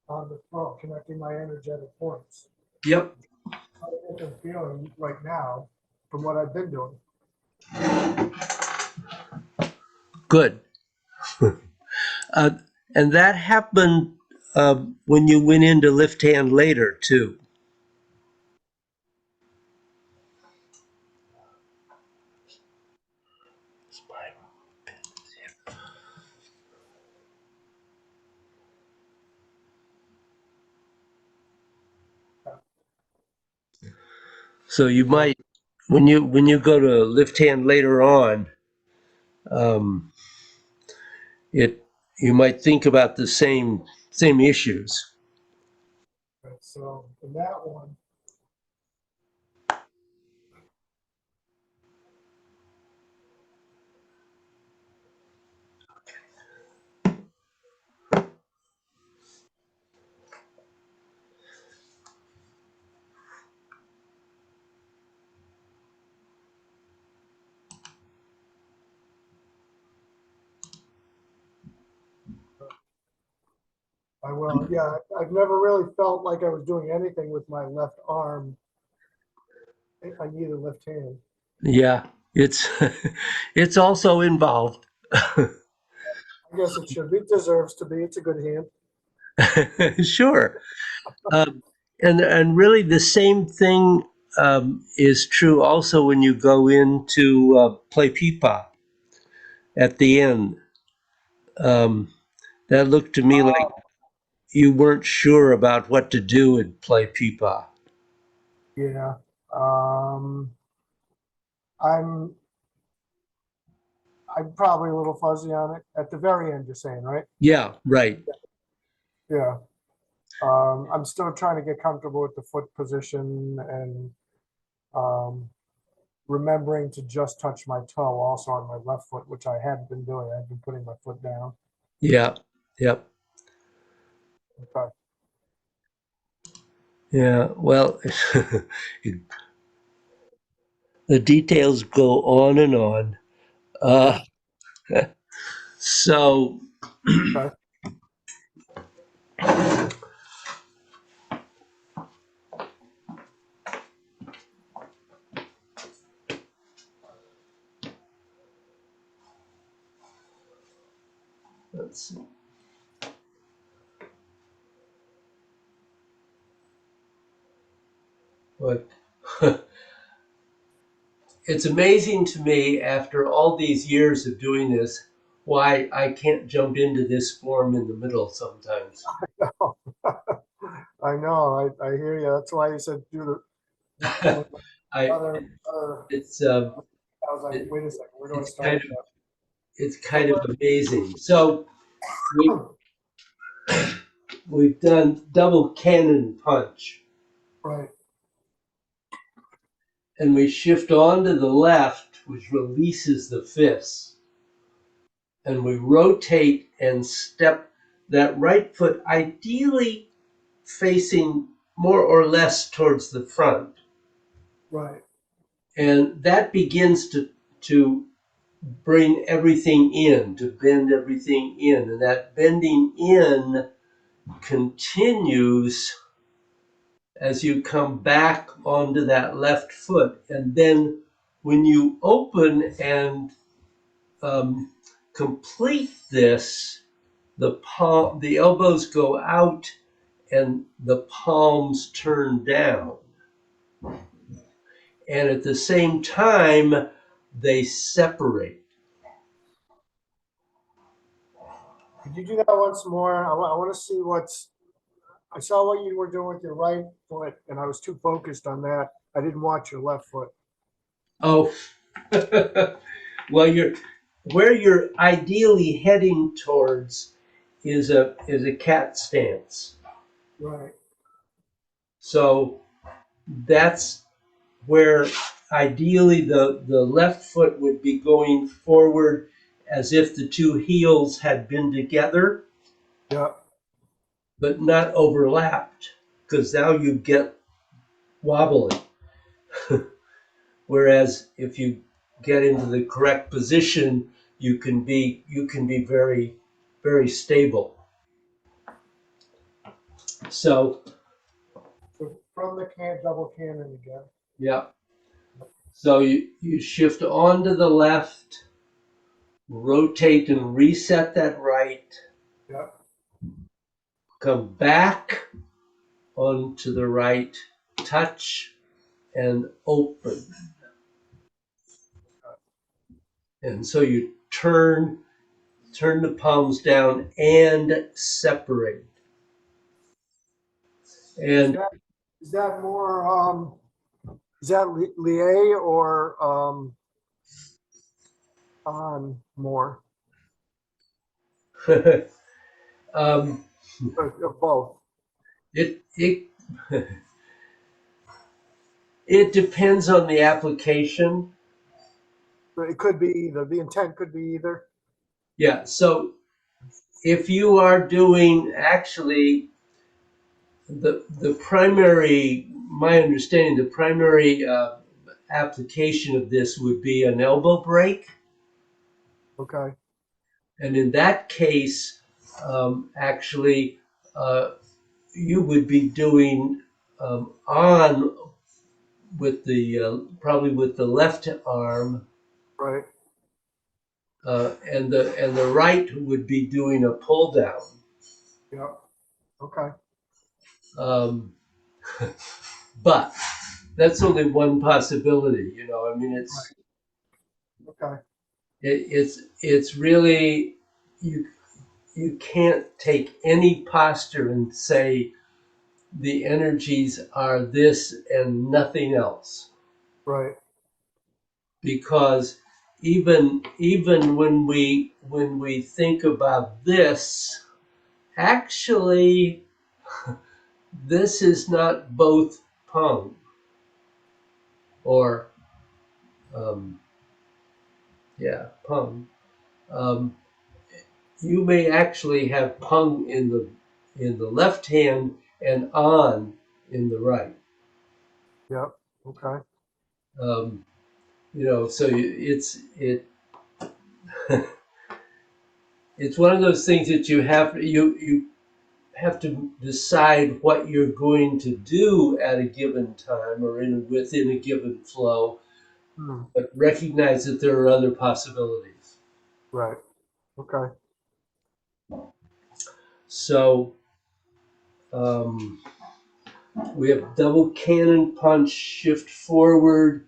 Speaker 1: on the throat, connecting my energetic points.
Speaker 2: Yep.
Speaker 1: A different feeling right now from what I've been doing.
Speaker 2: Good. Uh, and that happened when you went into lift hand later too. So you
Speaker 1: Yeah.
Speaker 2: might when you go to lift hand later on, um, it you might think about the same issues.
Speaker 1: Right. So in that one, I will. Yeah, I've never really felt like I was doing anything with my left arm. I need a left hand.
Speaker 2: Yeah, it's it's also involved.
Speaker 1: I guess it should be. It deserves to be. It's a good hand.
Speaker 2: Sure. Um, and really the same thing is true also when you go in to play pipa at the end. Um, that looked to me like you weren't sure about what to do and play pipa.
Speaker 1: Yeah. Um, I'm I'm probably a little fuzzy on it at the very end. You're saying, right?
Speaker 2: Yeah, right.
Speaker 1: Yeah. I'm still trying to get comfortable with the foot position and um, remembering to just touch my toe also on my left foot, which I hadn't been doing. I've been putting my foot down.
Speaker 2: Yeah, yep.
Speaker 1: Okay.
Speaker 2: Yeah, well, the details go on and on. Uh,
Speaker 1: Yeah.
Speaker 2: so
Speaker 1: Okay.
Speaker 2: let's see. But it's amazing to me after all these years of doing this why I can't jump into this form in the middle sometimes.
Speaker 1: I know, I hear you. That's why you said do the
Speaker 2: I
Speaker 1: other,
Speaker 2: it's
Speaker 1: I was like,
Speaker 2: it,
Speaker 1: wait a second, where do I
Speaker 2: it's
Speaker 1: start with
Speaker 2: it's
Speaker 1: that?
Speaker 2: kind of amazing. So we've done double cannon punch,
Speaker 1: Right,
Speaker 2: and we shift on to the left, which releases the fists, and we rotate and step that right foot, ideally facing more or less towards the front,
Speaker 1: right,
Speaker 2: and that begins to bring everything in, to bend everything in, and that bending in continues as you come back onto that left foot. And then when you open and um, complete this, the elbows go out and the palms turn down. And at the same time, they separate.
Speaker 1: Could you do that once more? I want to see I saw what you were doing with your right foot, and I was too focused on that. I didn't watch your left foot.
Speaker 2: Oh, well, where you're ideally heading towards is a cat stance.
Speaker 1: Right,
Speaker 2: So that's where ideally the left foot would be going forward as if the two heels had been together,
Speaker 1: yeah,
Speaker 2: but not overlapped, because now you get wobbly. Whereas if you get into the correct position, you can be very, very stable. So
Speaker 1: so from the double cannon again.
Speaker 2: yeah. So you shift onto the left, rotate and reset that right,
Speaker 1: Yeah,
Speaker 2: come back onto the right, touch and open. And so you turn the palms down and separate.
Speaker 1: is
Speaker 2: And
Speaker 1: that more is that lié or on more
Speaker 2: um,
Speaker 1: of both?
Speaker 2: it it depends on the application.
Speaker 1: It could be either. The intent could be either.
Speaker 2: Yeah. So if you are doing actually the primary, my understanding, the primary application of this would be an elbow break,
Speaker 1: Okay,
Speaker 2: and in that case, actually, uh, you would be doing on with the probably with the left arm,
Speaker 1: right.
Speaker 2: and the right would be doing a pull down.
Speaker 1: Yeah. Okay.
Speaker 2: Um, but that's only one possibility. I mean,
Speaker 1: Right. Okay.
Speaker 2: it's really you you can't take any posture and say the energies are this and nothing else,
Speaker 1: Right.
Speaker 2: because even when we think about this, actually this is not both pung, or um, yeah, pung. Um, you may actually have pung in the left hand and on in the right.
Speaker 1: Yep. Okay.
Speaker 2: Um, so it's one of those things that you have to decide what you're going to do at a given time, or within a given flow,
Speaker 1: Hmm.
Speaker 2: but recognize that there are other possibilities.
Speaker 1: Right. Okay.
Speaker 2: So um, we have double cannon punch, shift forward,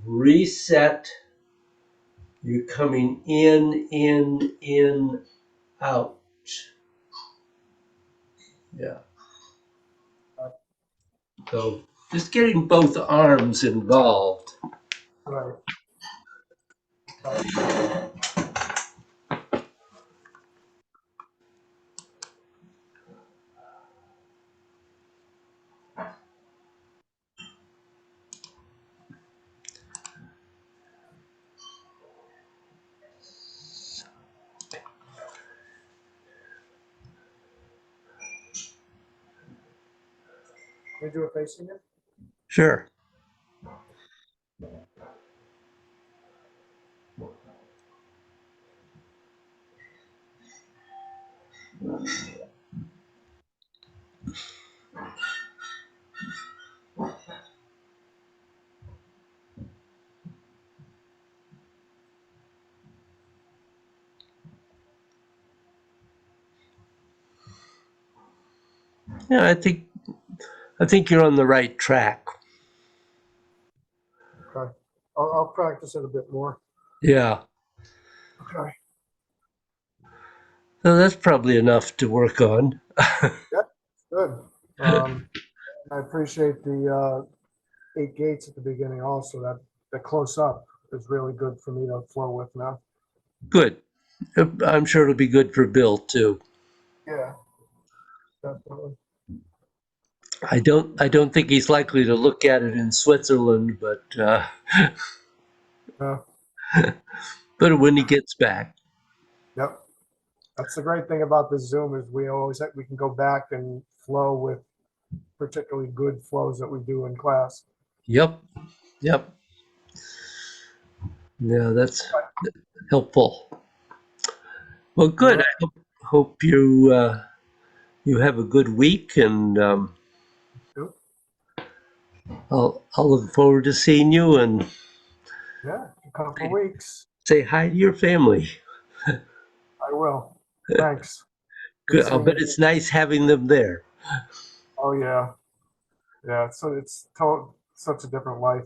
Speaker 2: reset, You're coming in, out. Yeah. So just getting both arms involved.
Speaker 1: Right. Okay. Can we do a facing it?
Speaker 2: Sure. Yeah, I think you're on the right track.
Speaker 1: Okay. I'll practice it a bit more.
Speaker 2: Yeah.
Speaker 1: Okay.
Speaker 2: So that's probably enough to work on.
Speaker 1: Yep. Good. Um, I appreciate the 8 gates at the beginning also. That close up is really good for me to flow with now.
Speaker 2: Good. I'm sure it'll be good for Bill too.
Speaker 1: Yeah, definitely.
Speaker 2: I don't think he's likely to look at it in Switzerland,
Speaker 1: Yeah.
Speaker 2: but when he gets back.
Speaker 1: Yep. That's the great thing about this Zoom is we can go back and flow with particularly good flows that we do in class.
Speaker 2: Yep. Yep. Yeah, that's helpful. Well,
Speaker 1: All
Speaker 2: good.
Speaker 1: right.
Speaker 2: I hope you have a good week, and
Speaker 1: Yep.
Speaker 2: I'll look forward to seeing you and
Speaker 1: Yeah, a couple of weeks.
Speaker 2: say hi to your family.
Speaker 1: I will. Thanks. Good
Speaker 2: Good. I'll
Speaker 1: seeing
Speaker 2: bet
Speaker 1: you.
Speaker 2: it's nice having them there.
Speaker 1: Oh yeah. Yeah. So it's such a different life.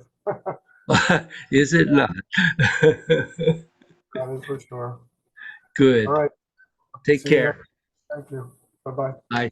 Speaker 2: Is it not?
Speaker 1: That is for sure. All
Speaker 2: Good.
Speaker 1: right.
Speaker 2: Take
Speaker 1: See you
Speaker 2: care.
Speaker 1: next. Thank you. Bye bye.
Speaker 2: Bye.